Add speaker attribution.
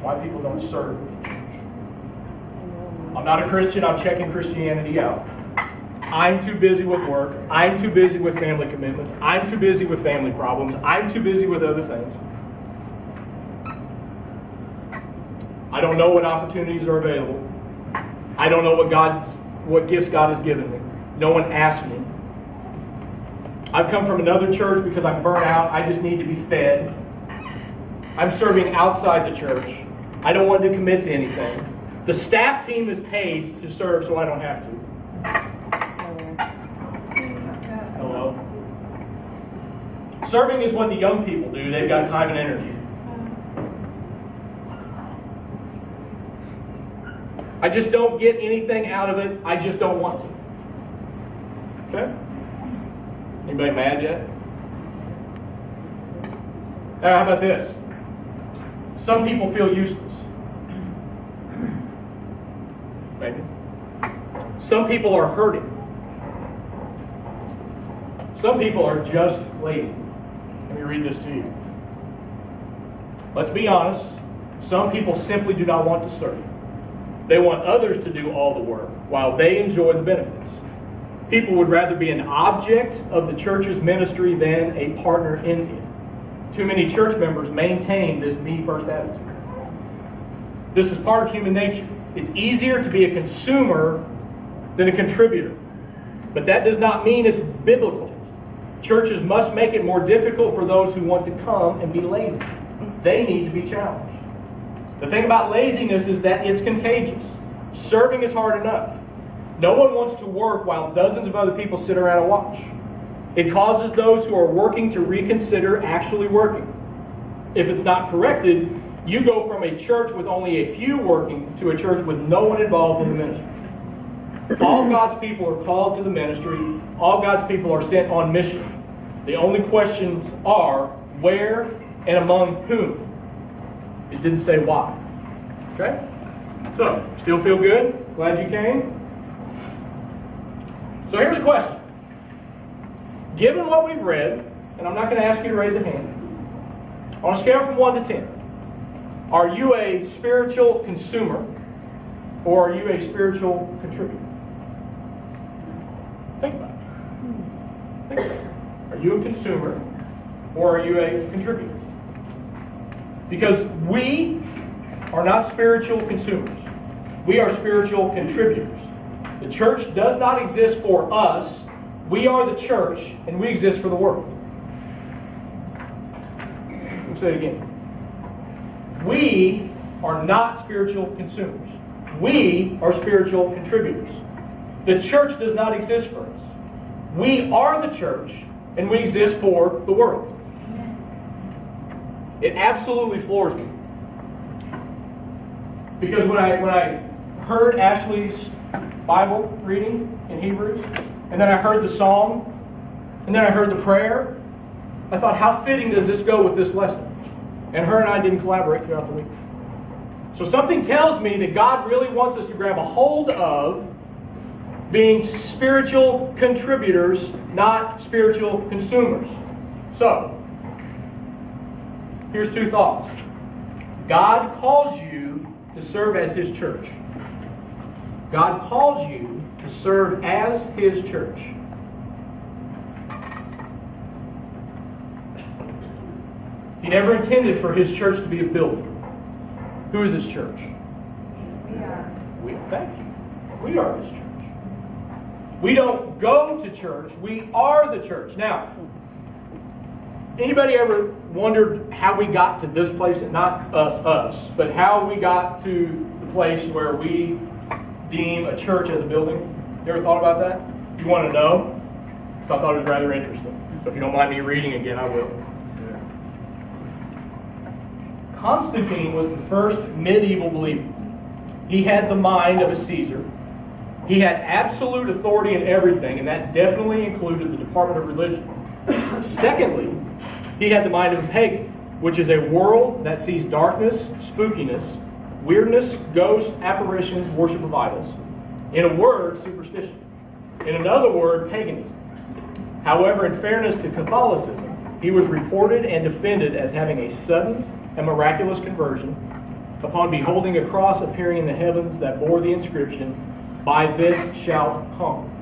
Speaker 1: why people don't serve in church. I'm not a Christian, I'm checking Christianity out. I'm too busy with work, I'm too busy with family commitments, I'm too busy with family problems, I'm too busy with other things. I don't know what opportunities are available. I don't know what gifts God has given me. No one asked me. I've come from another church because I'm burnt out. I just need to be fed. I'm serving outside the church. I don't want to commit to anything. The staff team is paid to serve, so I don't have to. Hello? Serving is what the young people do. They've got time and energy. I just don't get anything out of it. I just don't want to. Okay? Anybody mad yet? How about this? Some people feel useless. Maybe. Some people are hurting. Some people are just lazy. Let me read this to you. Let's be honest. Some people simply do not want to serve. They want others to do all the work while they enjoy the benefits. People would rather be an object of the church's ministry than a partner in it. Too many church members maintain this me-first attitude. This is part of human nature. It's easier to be a consumer than a contributor. But that does not mean it's biblical. Churches must make it more difficult for those who want to come and be lazy. They need to be challenged. The thing about laziness is that it's contagious. Serving is hard enough. No one wants to work while dozens of other people sit around and watch. It causes those who are working to reconsider actually working. If it's not corrected, you go from a church with only a few working to a church with no one involved in the ministry. All God's people are called to the ministry. All God's people are sent on mission. The only questions are where and among whom. It didn't say why. Okay? So, still feel good? Glad you came? So here's a question. Given what we've read, and I'm not going to ask you to raise a hand, on a scale from 1 to 10, are you a spiritual consumer or are you a spiritual contributor? Think about it. Think about it. Are you a consumer or are you a contributor? Because we are not spiritual consumers. We are spiritual contributors. The church does not exist for us. We are the church, and we exist for the world. Let me say it again. We are not spiritual consumers. We are spiritual contributors. The church does not exist for us. We are the church, and we exist for the world. It absolutely floors me. Because when I heard Ashley's Bible reading in Hebrews, and then I heard the psalm, and then I heard the prayer, I thought, how fitting does this go with this lesson? And her and I didn't collaborate throughout the week. So something tells me that God really wants us to grab a hold of being spiritual contributors, not spiritual consumers. So, here's 2 thoughts. God calls you to serve as His church. God calls you to serve as His church. He never intended for His church to be a building. Who is His church?
Speaker 2: We are.
Speaker 1: Thank you. We are His church. We don't go to church. We are the church. Now, anybody ever wondered how we got to this place? And not us, but how we got to the place where we deem a church as a building? You ever thought about that? You want to know? So I thought it was rather interesting. So if you don't mind me reading again, I will. Constantine was the first medieval believer. He had the mind of a Caesar. He had absolute authority in everything, and that definitely included the department of religion. Secondly, he had the mind of a pagan, which is a world that sees darkness, spookiness, weirdness, ghosts, apparitions, worship of idols. In a word, superstition. In another word, paganism. However, in fairness to Catholicism, he was reported and defended as having a sudden and miraculous conversion, upon beholding a cross appearing in the heavens that bore the inscription, "By this shalt conquer."